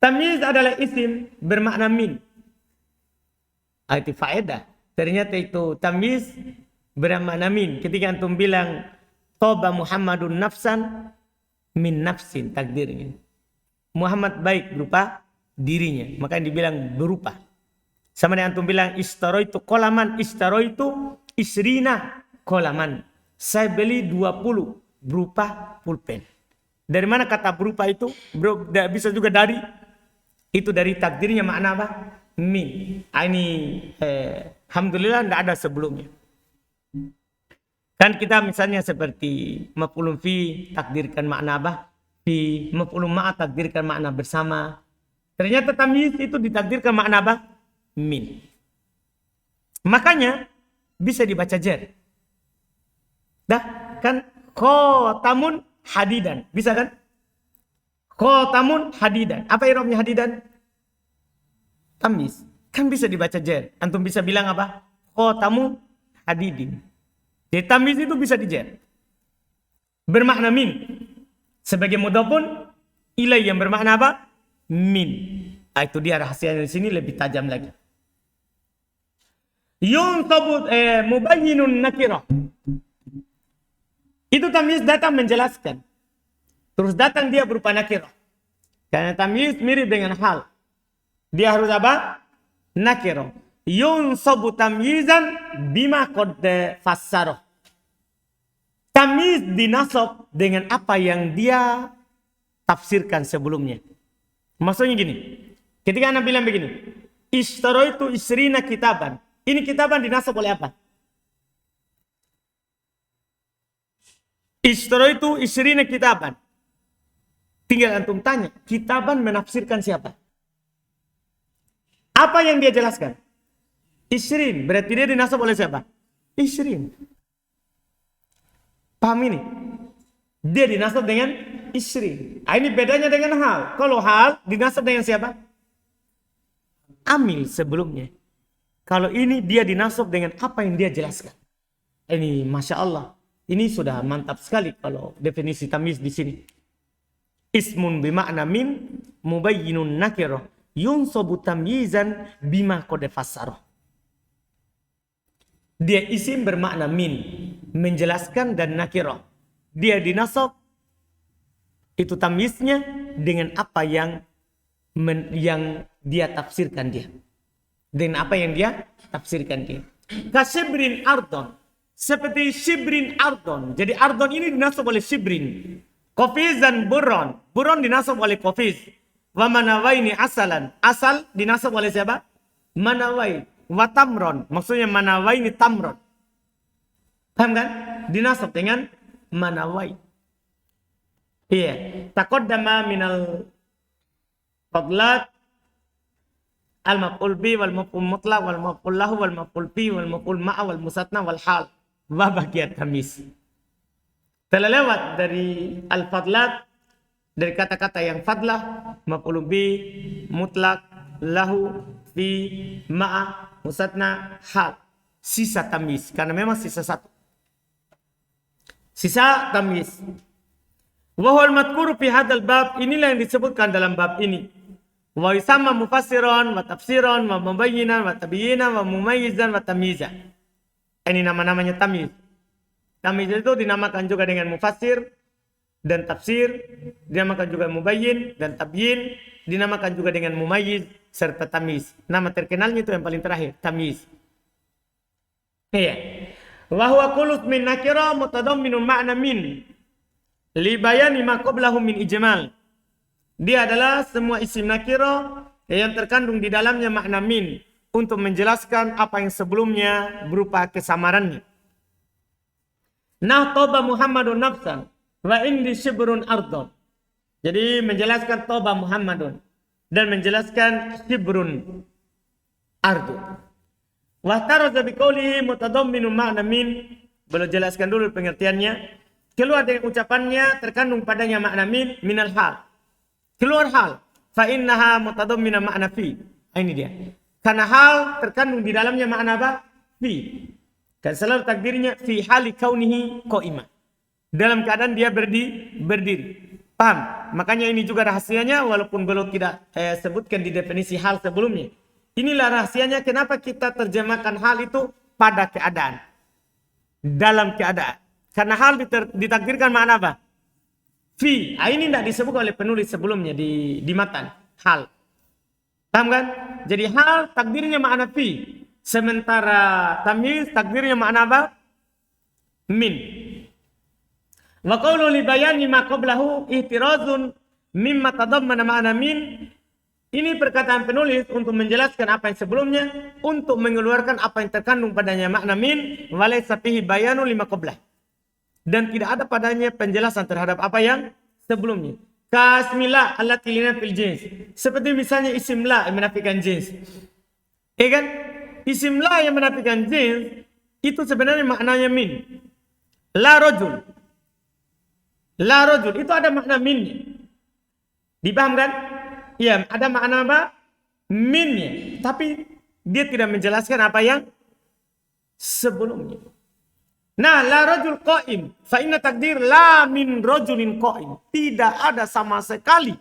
Tamyiz adalah isim bermakna min. Itu faedah. Ternyata itu tamyiz bermakna min. Ketika antum bilang toba Muhammadun nafsan min nafsin, takdirnya. Muhammad baik berupa dirinya. Makanya dibilang berupa. Sama dengan antum bilang istaroitu kolaman, istaroitu isrina kolaman. Saya beli 20 berupa pulpen. Dari mana kata berupa itu? Bisa juga dari itu dari takdirnya makna apa? Min. Ini alhamdulillah tidak ada sebelumnya. Kan kita misalnya seperti maf'ulun fi takdirkan makna apa? Fi maf'ulun ma'a takdirkan makna bersama. Ternyata tamyiz itu ditakdirkan makna apa? Min. Makanya bisa dibaca jar. Dah kan khotamun hadidan. Bisa kan? Khotamun hadidan. Apa i'rabnya hadidan? Tamyiz. Kan bisa dibaca jar. Antum bisa bilang apa? Khotamu hadidin. Jadi tamyiz itu bisa dijar. Bermakna min. Sebagai mudhafun ilai yang bermakna apa? Min. Itu dia rahasianya di sini lebih tajam lagi. Yunsabu mubayyinun nakirah. Itu tamyiz datang menjelaskan. Terus datang dia berupa nakirah. Karena tamyiz mirip dengan hal. Dia harus apa? Nakirah. Yunsabu tamyizan bima qad fassarah. Tamyiz dinasab dengan apa yang dia tafsirkan sebelumnya. Maksudnya gini. Ketika Anda bilang begini. Ishtaraitu isrina kitaban. Ini kitaban dinasab oleh apa? Ishtaraitu isrina kitaban. Tinggal antum tanya. Kitaban menafsirkan siapa? Apa yang dia jelaskan? Isrin. Berarti dia dinasab oleh siapa? Isrin. Paham ini? Dia dinasab dengan isrin. Ini bedanya dengan hal. Kalau hal dinasab dengan siapa? Amil sebelumnya. Kalau ini dia dinasab dengan apa yang dia jelaskan. Ini Masya Allah. Ini sudah mantap sekali kalau definisi tamyiz di sini. Ismun bimakna min mubayyinun nakirah. Yunsabu tamyizan bima qad fassarah. Dia isim bermakna min, menjelaskan dan nakirah. Dia dinasab itu tamyiznya dengan apa yang dia tafsirkan dia. Dengan apa yang dia tafsirkan dia. Kasibrin ardon. Seperti shibrin ardon. Jadi ardon ini dinasab oleh shibrin. Kofizan buron. Buron dinasab oleh kofiz. Wa manawaini asalan. Asal dinasab oleh siapa? Manawai. Wa tamron. Maksudnya manawaini tamron. Paham kan? Dinasab dengan manawai. Iya. Taqaddama minal fadlat al maf'ul bi wal maf'ul mutlaq wal maf'ul lahu wal maf'ul fi wal maf'ul ma'a wal musatna wal hal wa baqiyat tamis. Telah lewat dari al-fadlat, dari kata-kata yang fadlah, maf'ul bi, mutlak, lahu, fi, ma'a, musatna, hal. Sisa tamis, karena memang sisa satu. Sisa tamis. Wa huwal madhkuru fi hadzal bab, inilah yang disebutkan dalam bab ini. Wa yusamma mufassiran wa tafsiran wa mubayyinan wa tabyinan wa mumayyizan wa tamyizan. Ini nama-namanya tamyiz. Tamyiz itu dinamakan juga dengan mufassir dan tafsir, dinamakan juga mubayyin dan tabyin, dinamakan juga dengan mumayyiz serta tamyiz. Nama terkenalnya itu yang paling terakhir, tamyiz. Iya. Wa huwa kullu min nakira mutadamminun ma'na min li bayani ma qablahu min ijmal. Dia adalah semua isim nakira yang terkandung di dalamnya makna min untuk menjelaskan apa yang sebelumnya berupa kesamarannya. Nah, toba Muhammadun nafsan wa indi shibrun ardon. Jadi menjelaskan toba Muhammadun dan menjelaskan shibrun ardon. Wa taraza biqaulihi mutadamminun ma'na min. Belum jelaskan dulu pengertiannya. Keluar dari ucapannya terkandung padanya makna min minal hal. Keluar hal. Fa innaha mutadammina ma'na fi. Ini dia. Karena hal terkandung di dalamnya makna apa? Fi. Dan selalu takdirnya fi hali kaunihi qaimah. Dalam keadaan dia berdiri. Paham? Makanya ini juga rahasianya walaupun belum tidak sebutkan di definisi hal sebelumnya. Inilah rahasianya kenapa kita terjemahkan hal itu pada keadaan. Dalam keadaan. Karena hal ditakdirkan makna apa? Fi. Ini tidak disebut oleh penulis sebelumnya di matan. Hal. Paham kan? Jadi hal takdirnya makna fi. Sementara tamyiz takdirnya makna apa? Min. Wa qawlu li bayani ma qablahu ihtirazun mimma tadammana ma'na min. Ini perkataan penulis untuk menjelaskan apa yang sebelumnya, untuk mengeluarkan apa yang terkandung padanya makna min, walaysa fihi bayanu lima qablah. Dan tidak ada padanya penjelasan terhadap apa yang sebelumnya. Kasmillah allati linafil jins. Seperti misalnya isim la yang menafikan jins. Kan? Isim la yang menafikan jins itu sebenarnya maknanya min. La rajul. La rajul itu ada makna minnya. Dipahamkan? Iya, ada makna apa? Minnya. Tapi dia tidak menjelaskan apa yang sebelumnya. Nah, la rajul qaim. Fa inna takdir la min rajulin qaim. Tidak ada sama sekali.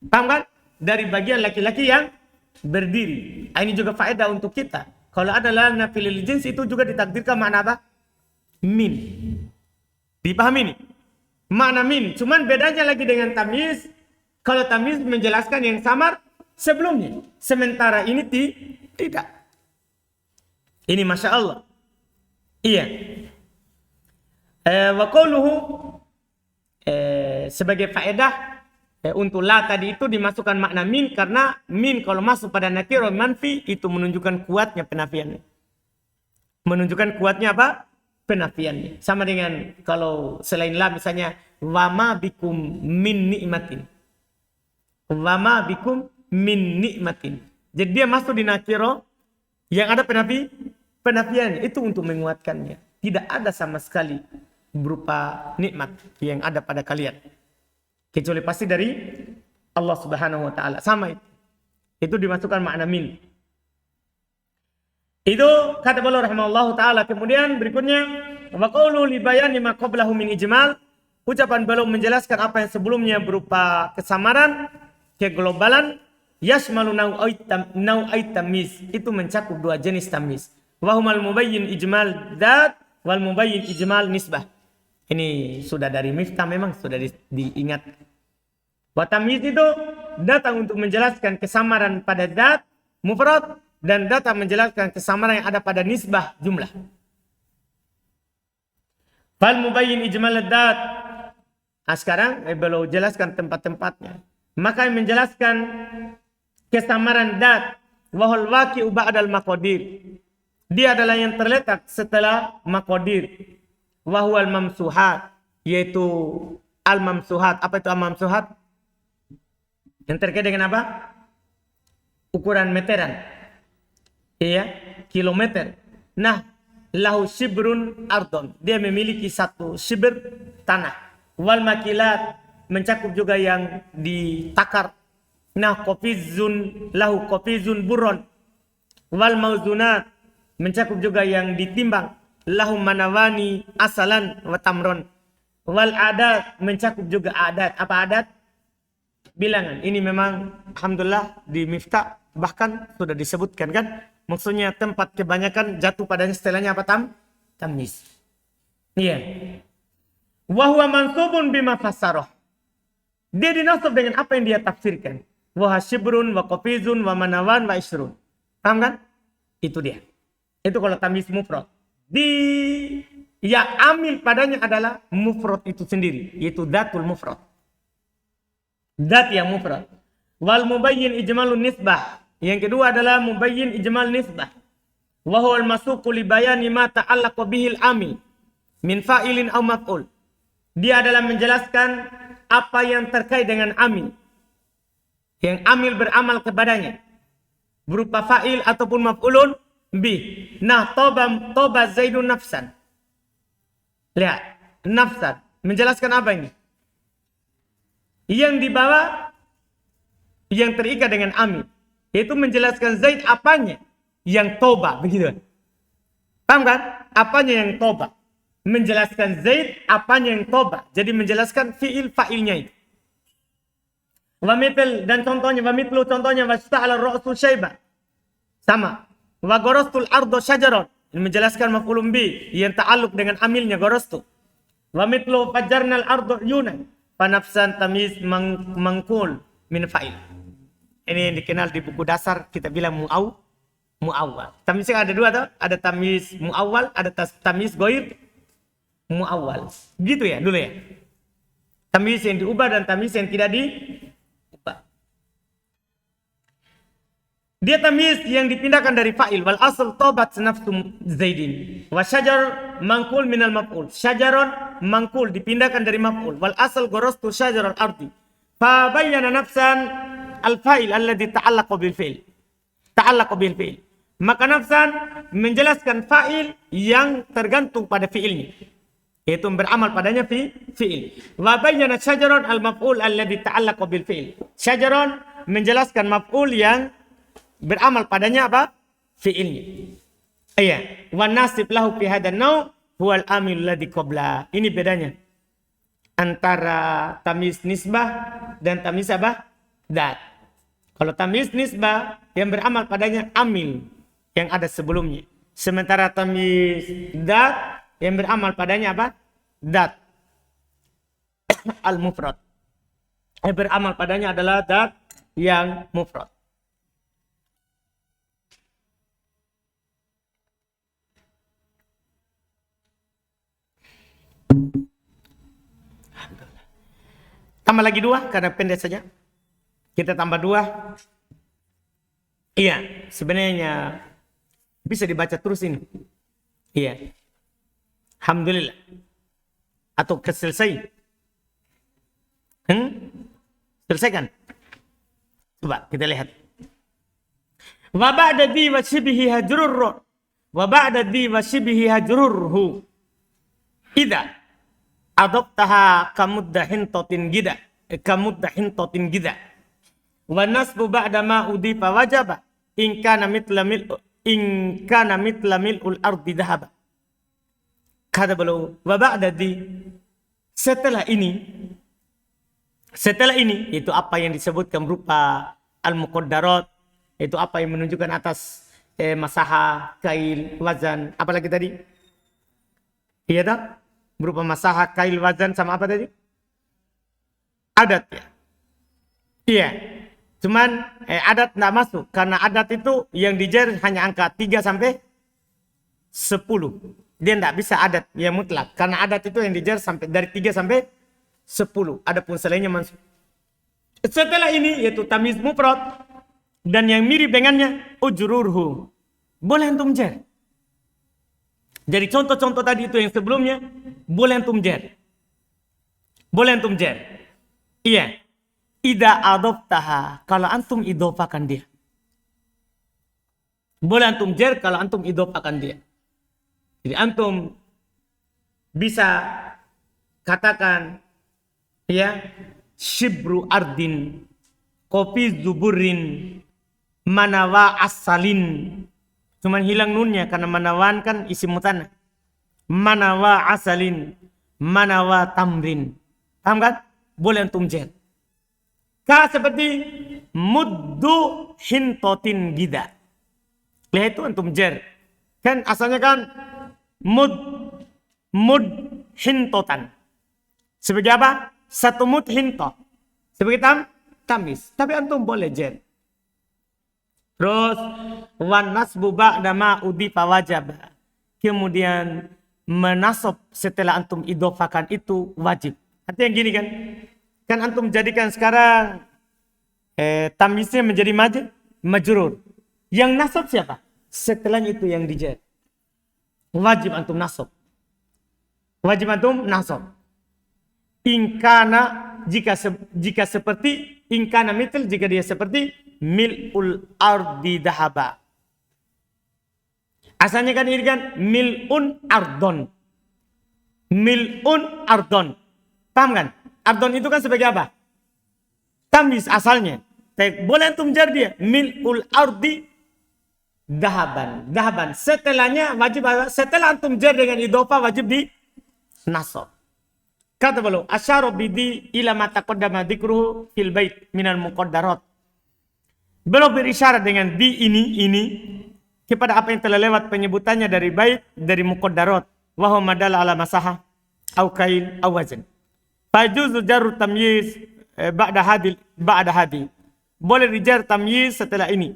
Paham kan? Dari bagian laki-laki yang berdiri. Ini juga faedah untuk kita. Kalau ada lana filil jins itu juga ditakdirkan makna apa? Min. Dipahami ini? Makna min. Cuman bedanya lagi dengan tamyiz. Kalau tamyiz menjelaskan yang samar sebelumnya. Sementara ini tidak. Ini Masya Allah. Iya. Wa qawluhu sebagai faedah untuk la tadi itu dimasukkan makna min karena min kalau masuk pada nakirah manfi itu menunjukkan kuatnya penafiannya. Menunjukkan kuatnya apa? Penafiannya. Sama dengan kalau selain la misalnya wa ma bikum min ni'matin. Wa ma bikum min ni'matin. Jadi dia masuk di nakirah yang ada penafiannya itu untuk menguatkannya. Tidak ada sama sekali berupa nikmat yang ada pada kalian. Kecuali pasti dari Allah Subhanahu wa taala. Sama itu. Itu dimasukkan makna min. Itu kata beliau rahimahullahu taala. Kemudian berikutnya wa qawlu li bayani ma qablahu min ijmal. Ucapan beliau menjelaskan apa yang sebelumnya berupa kesamaran, keglobalan, yashmalu nau'ait tamyiz. Itu mencakup dua jenis tamyiz. Wa humal mubayyin ijmal dzat wal mubayyin ijmal nisbah. Ini sudah dari Miftah memang sudah diingat. Wa tamyiz itu datang untuk menjelaskan kesamaran pada zat mufrad dan datang menjelaskan kesamaran yang ada pada nisbah jumlah. Fal mubayyin ijmal dzat. Sekarang belum jelaskan tempat-tempatnya. Maka yang menjelaskan kesamaran zat wa hul waqi'u ba'dal maqadir. Dia adalah yang terletak setelah maqadir. Wahual mamsuhat, yaitu al-mamsuhat. Apa itu al-mamsuhat? Yang terkait dengan apa? ukuran meteran. Iya, kilometer. Nah, lahu shibrun ardon. Dia memiliki 1 shibr tanah. Wal makilat, mencakup juga yang ditakar. Nah, lahu qafizun burron. Wal mauzunat, mencakup juga yang ditimbang. Lahu manawani asalan wa tamron. Wal adat, mencakup juga adat. Apa adat? Bilangan. Ini memang alhamdulillah di Miftah bahkan sudah disebutkan kan. Maksudnya tempat kebanyakan jatuh padanya setelahnya apa? Tamyiz. Iya. Wa huwa mansubun bima fassarah. Dia dinasab dengan apa yang dia tafsirkan. Wa hasyibrun wa qafizun wa manawan wa isrun. Paham kan? Itu dia. Itu kalau tamyiz mufrad. Yang amil padanya adalah mufrad itu sendiri, yaitu datul mufrad. Dat yang mufrad. Wal mubayyin ijmalun nisbah. Yang kedua adalah mubayyin ijmal nisbah. Wa huwa al-masuqu li bayani ma ta'allaqa bihi al-amil min fa'ilin aw maf'ul. Dia adalah menjelaskan apa yang terkait dengan amil. Yang amil beramal kepadanya. Berupa fa'il ataupun maf'ulun bih. Nah, toba Zaidun nafsan. Lihat, nafsan. Menjelaskan apa ini? Yang dibawa, yang terikat dengan amil. Yaitu menjelaskan Zaid apanya yang toba. Begitu. Paham kan? Apanya yang toba. Menjelaskan Zaid apanya yang toba. Jadi menjelaskan fi'il fa'ilnya itu. Wamitel dan contohnya. Wamitlu contohnya. Wasta'ala ra'su syaiba. Sama. Wa gorostul ardo syajaron. Menjelaskan maf'ulun bi. Yang ta'aluk dengan amilnya gorostu. Wamitlu fajarnal ardo yunan. Panafsan tamiz mangkul min fa'il. Ini yang dikenal di buku dasar kita bilang mu'awwal. Tamiz ada 2 tuh. Ada tamiz mu'awwal, ada tamiz goir mu'awwal. Gitu ya dulu ya. Tamiz yang diubah dan tamiz yang tidak diubah. Dia tamiz yang dipindahkan dari fa'il. Wal asal tobat nafsu Zaidin. Wa syajar mangkul minal maf'ul. Syajaron mangkul dipindahkan dari maf'ul. Wal asal gorostu syajaron arti. Fa bayyana nafsan al-fa'il alladhi ta'allaqa bil fi'il. Ta'allaqa bil fi'il. Maka nafsan menjelaskan fa'il yang tergantung pada fi'ilnya. Yaitu beramal padanya fi'il. Wa bayyana syajaron al-maf'ul alladhi ta'allaqa bil fi'il. Syajaron menjelaskan maf'ul yang beramal padanya apa? Fi'ilnya. Iya. Wa nasib lahu fi hadan naw huwal amil alladhi qabla. Ini bedanya antara tamiz nisbah dan tamiz apa? Dat. Kalau tamiz nisbah yang beramal padanya amil yang ada sebelumnya. Sementara tamiz dat yang beramal padanya apa? Dat. Al-mufrad. Yang beramal padanya adalah dat yang mufrad. Tambah lagi 2 karena pendek saja. Kita tambah 2. Iya, sebenarnya bisa dibaca terus ini. Iya. Alhamdulillah. Atau keselesai. Selesaikan. Coba kita lihat. Wa ba'da di wa shibihi hajrur. Wa ba'da di wa shibihi hajrurhu. Idza adabtaha kamuddahin totin gida. Kamuddahin totin gida. Wa nasbu ba'da ma udifa wajaba in kana mitla mil'ul ardi dhahaba. Kata beliau, wa ba'da di, setelah ini itu apa yang disebutkan berupa al-muqaddarat, itu apa yang menunjukkan atas masaha, kail, wazan, apalagi tadi? Iya tak? Berupa masaha, kail, wazan sama apa tadi? Adat ya. Iya. Cuman adat tidak masuk. Karena adat itu yang dijar hanya angka 3 sampai 10. Dia tidak bisa adat yang mutlak. Karena adat itu yang dijar sampai dari 3 sampai 10. Adapun selainnya masuk. Setelah ini yaitu tamiz mufrad. Dan yang mirip dengannya ujrurhu. Boleh antum jar. Jadi contoh-contoh tadi itu yang sebelumnya. Boleh antum jar. Boleh antum jar. Iya. Ida adoptaha, kalau antum idofakan dia. Boleh antum jer kalau antum idofakan dia. Jadi antum bisa katakan ya shibru ardin, kopi zuburin, manawa asalin. Cuman hilang nunnya karena manawan kan isim mutanna. Manawa asalin, manawa tamrin. Paham kan? Boleh antum jer. Ka seperti muddu hintotin gida. Lihat itu antum jer. Kan asalnya kan mud hintotan. Sebagai apa? Satu mud hinto. Sebagai tamis. Tapi antum boleh jer. Terus wan nasbu ba'da ma udifa wajib. Kemudian menasab setelah antum idofakan itu wajib. Artinya gini kan? Kan antum jadikan sekarang tamisnya menjadi majrur. Yang nasab siapa? Setelahnya itu yang dijer. Wajib antum nasab. Wajib antum nasab. Ingkana jika seperti ingkana mitil jika dia seperti mil'ul ardi dahaba. Asalnya kan ini kan mil'un ardon. Mil'un ardon. Paham kan? Ardon itu kan sebagai apa? Tamis asalnya. Boleh antum jar dia. Mil'ul ardi dahaban. Dahaban. Setelahnya wajib apa? Setelah antum jar dengan idofa wajib di nasab. Kata beliau, asyara bidi ila ma taqaddama dzikruhu fil bait minal muqaddarat. Beliau berisyarat dengan di ini kepada apa yang telah lewat penyebutannya dari bait dari muqaddarat wa huwa madalla ala masaha au kail au wazn. Fajuzu jarru tamyiz ba'da hadi. Boleh dijar tamyiz setelah ini.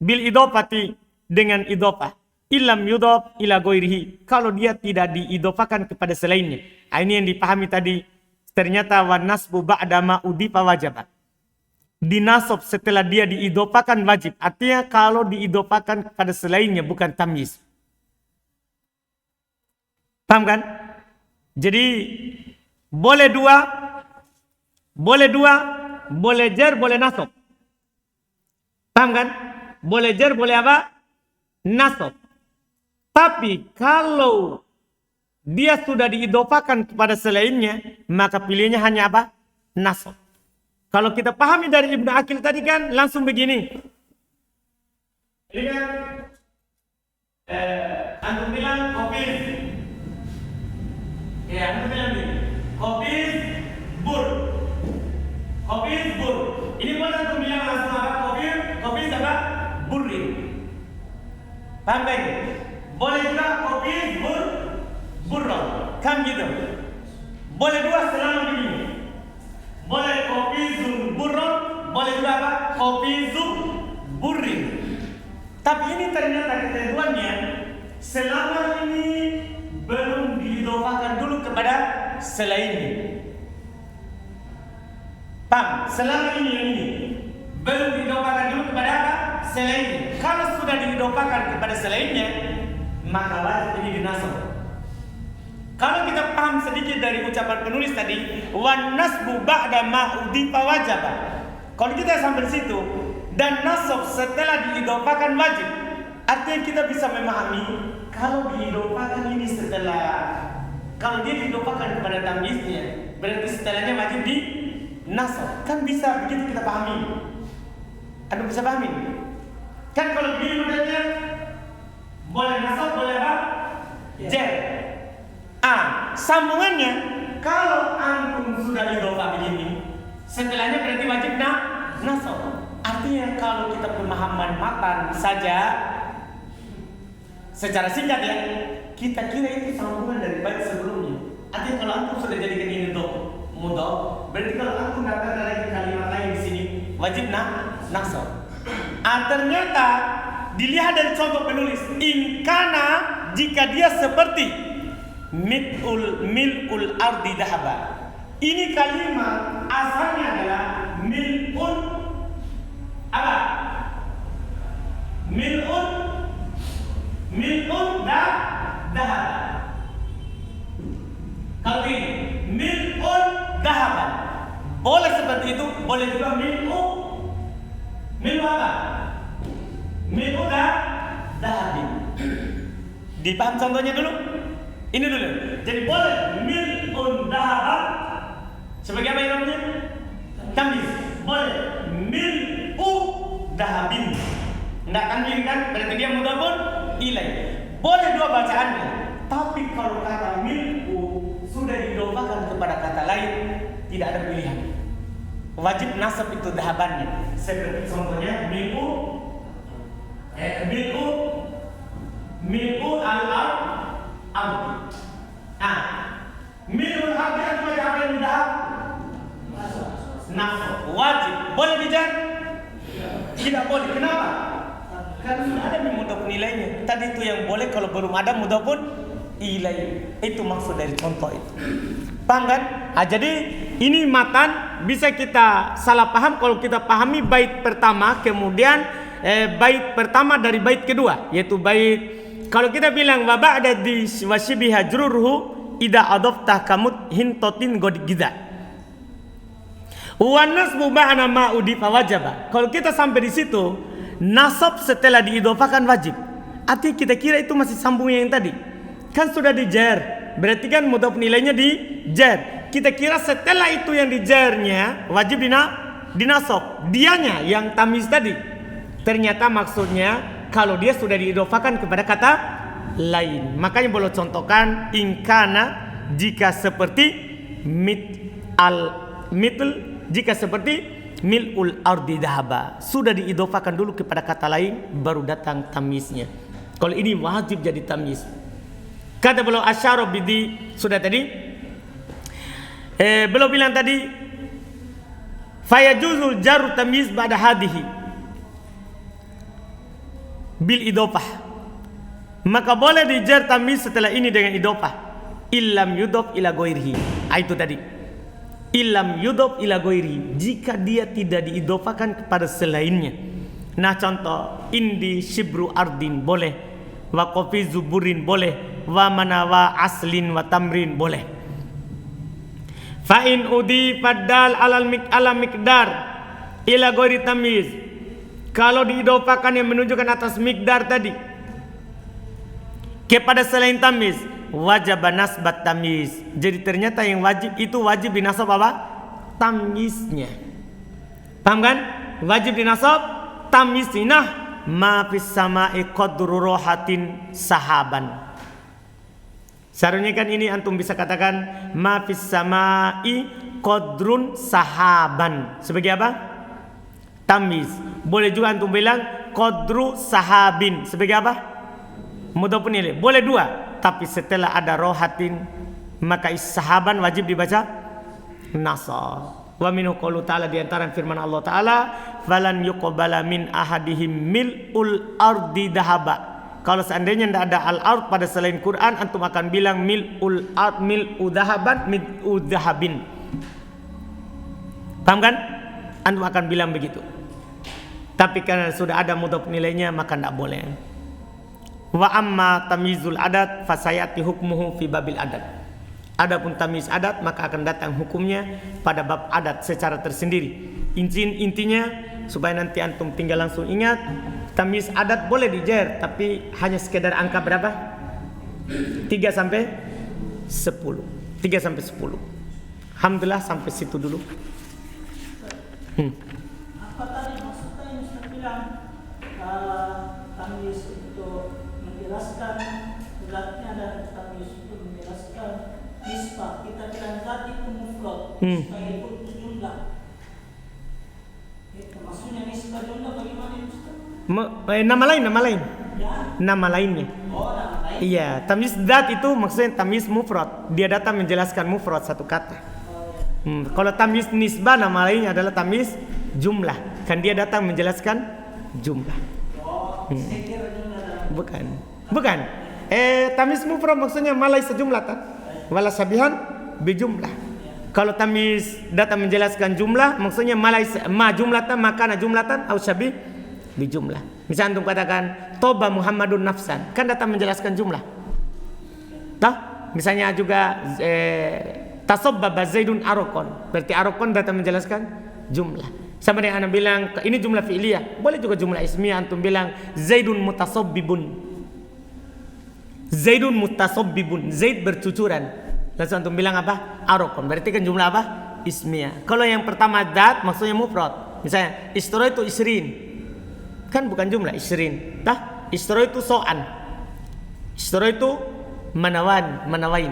Bil idofati dengan idofah. Ilam yudof ila goirihi. Kalau dia tidak diidofakan kepada selainnya. Ini yang dipahami tadi. Ternyata wan nasbu ba'da ma udifa wajabat. Dinasab setelah dia diidofakan wajib. Artinya kalau diidofakan kepada selainnya bukan tamyiz. Paham kan? Jadi boleh dua, boleh jar, boleh nasab. Paham kan? Boleh jar, boleh apa? Nasab. Tapi kalau dia sudah diidofakan kepada selainnya, maka pilihnya hanya apa? Nasab. Kalau kita pahami dari Ibnu Aqil tadi kan langsung begini. Ini kan antum bilang kopiz. Ya, antum bilang ini. Kopiz bur. Kopiz bur. Ini boleh antum bilang langsung apa? Kopiz apa? Burin. Paham baik? Boleh juga kopiz burron. Kan gitu. Boleh dua selama begini. Boleh kopizun burron, boleh juga apa? Kopizun burin. Tapi ini ternyata ketentuannya selama ini belum diidofakan dulu kepada selainnya. Paham? Selama ini belum diidofakan dulu kepada apa? Selainnya. Kalau sudah diidofakan kepada selainnya, maka wajib ini dinasab. Kalau kita paham sedikit dari ucapan penulis tadi, wan nasbu ba'da ma udifa wajaba. Kalau kita sampai situ dan nasab setelah diidofakan wajib, artinya kita bisa memahami kalau diidofakan ini setelah, kalau dia diidofakan kepada tamyiznya, berarti setelahnya wajib di nasab. Kan bisa begitu kita pahami. Anda bisa pahami? Kan kalau begini modelnya boleh nasab, boleh apa? Jar. Sambungannya kalau antum sudah idofa begini, setelahnya berarti wajib nasab. Artinya kalau kita pemahaman matan saja secara singkat ya, kita kira itu sambungan dari bait sebelumnya. Artinya kalau antum sudah jadikan ini untuk mudhaf, berarti kalau antum datang lagi kalimat lain di sini wajib nasab. Ternyata dilihat dari contoh penulis, ingkana jika dia seperti mil'ul ardi dahaba. Ini kalimat asalnya adalah mil'un apa? Mil'un dahaba. Kalau ini mil'un dahaba. Boleh seperti itu, boleh juga mil'u apa? mil'u dahabin. Dipaham contohnya dulu? Ini dulu. Jadi boleh mil'un dahaban sebagai apa yang namanya? Tamyiz. Boleh mil'u dahabin. Nggak tamyiz kan? Berarti dia mudhafun ilai. Boleh dua bacaannya. Tapi kalau kata mil'u sudah diidhofakan kepada kata lain, tidak ada pilihan. Wajib nasab itu dahabannya. Seperti contohnya mil'u al-ardi. Mil'ul ardi apa yang dahab? Nasab. Wajib. Boleh dijar? Tidak boleh. Kenapa? Karena sudah ada mudhaf nilainya. Tadi itu yang boleh, kalau belum ada mudhafun ilai. Itu maksud dari contoh itu. Paham kan? Jadi ini matan bisa kita salah paham kalau kita pahami bait pertama, kemudian bait pertama dari bait kedua, yaitu bait kalau kita bilang wa ba'da di wasyibiha jurruhu ida adafta kamut hintotin godgiza wa nasbu ba'na ma udifa wajaba. Kalau kita sampai di situ, nasab setelah diidhofakan wajib. Artinya kita kira itu masih sambung yang tadi. Kan sudah dijar. Berarti kan mudhaf nilainya dijar. Kita kira setelah itu yang dijarnya wajib dinasab. Dianya yang tamyiz tadi. Ternyata maksudnya kalau dia sudah diidhofakan kepada kata lain. Makanya boleh contohkan ingkana jika seperti jika seperti mil'ul ardi dhahaba. Sudah diidhofakan dulu kepada kata lain baru datang tamyiznya. Kalau ini wajib jadi tamyiz. Kata beliau asyara bidi sudah tadi. Beliau bilang tadi fayajuzul jaru tamyiz ba'da hadihi bil idhofah. Maka boleh dijar tamyiz setelah ini dengan idhofah. Illam yudhof ila ghairihi. Itu tadi. Illam yudhof ila ghairihi, jika dia tidak diidhofakan kepada selainnya. Nah contoh indi shibru ardin boleh, wa qafi zuburin boleh, wa manawa aslin wa tamrin boleh. Fa in udi padal ala miqdar ila ghairi tamyiz. Kalau diidhofakan yang menunjukkan atas miqdar tadi kepada selain tamyiz, wajib nasbat tamyiz. Jadi ternyata yang wajib itu wajib dinasab apa? Tamyiznya. Paham kan? Wajib dinasab tamyiznya. Nah, ma fis sama'i qadru rohatin sahaban. Seharusnya kan ini antum bisa katakan ma fis sama'i qadrun sahaban. Sebagai apa? Tamyiz. Boleh juga antum bilang qadru sahabin. Sebagai apa? Mudhafun ilaih. Boleh dua. Tapi setelah ada rohatin, maka sahaban wajib dibaca nasab. Wa minhu qaulu ta'ala, di antara firman Allah Ta'ala, falan yuqbala min ahadihim mil'ul ardi dahaba. Kalau seandainya tidak ada al-ard pada selain Quran, antum akan bilang mil'ul ard, mil'u dahaban, mil'u dahabin. Paham kan? Antum akan bilang begitu. Tapi karena sudah ada mudhaf nilainya, maka tidak boleh. Wa amma tamyizul adat fasayati hukmuhu fi babil adat. Adapun tamyiz adat maka akan datang hukumnya pada bab adat secara tersendiri. Intinya supaya nanti antum tinggal langsung ingat, tamyiz adat boleh dijar tapi hanya sekedar angka berapa? 3 sampai 10. 3 sampai 10. Alhamdulillah sampai situ dulu. Apa tadi maksudnya yang Ustaz bilang tamyiz untuk menjelaskan zatnya dan tamyiz untuk menjelaskan nisbah. Kita bilang zat itu mufrad, nisbah itu jumlah. Maksudnya nisbah jumlah bagaimana Ustaz? Nama lain. Ya. Nama lainnya. Oh, nama lain. Iya, tamyiz zat itu maksudnya tamyiz mufrad. Dia datang menjelaskan mufrad satu kata. Kalau tamyiz nisbah nama lainnya adalah tamyiz jumlah. Kan dia datang menjelaskan jumlah. Saya kira jumlah. Bukan. Tamyiz mufrad maksudnya malai sejumlah kan? Wala sabihan bijumlah. Kalau tamyiz datang menjelaskan jumlah maksudnya malai ma jumlatan makana jumlatan au syabih bijumlah. Misalnya antum katakan toba Muhammadun nafsan, kan datang menjelaskan jumlah. Toh? Misalnya juga tasabbaba Zaidun arokon, berarti arokon datang menjelaskan jumlah. Sama dengan Anda bilang ini jumlah fi'liyah, boleh juga jumlah ismiyah. Antum bilang Zaidun mutasabbibun. Zaidun mutasabbibun, Zaid bercucuran. Langsung antum bilang apa? Arokon. Berarti kan jumlah apa? Ismiyah. Kalau yang pertama dat maksudnya mufrad. Misalnya istaraitu isrin. Kan bukan jumlah isrin. Tah? Istaraitu so'an. Istaraitu manawain.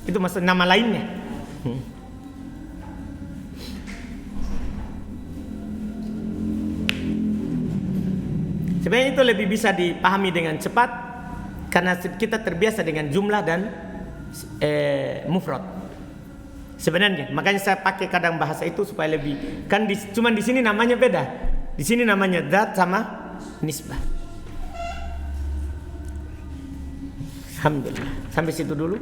Itu maksud nama lainnya. Sebenarnya itu lebih bisa dipahami dengan cepat karena kita terbiasa dengan jumlah dan mufrad. Sebenarnya makanya saya pakai kadang bahasa itu supaya lebih cuman di sini namanya beda. Di sini namanya dzat sama nisbah. Alhamdulillah. Sampai situ dulu.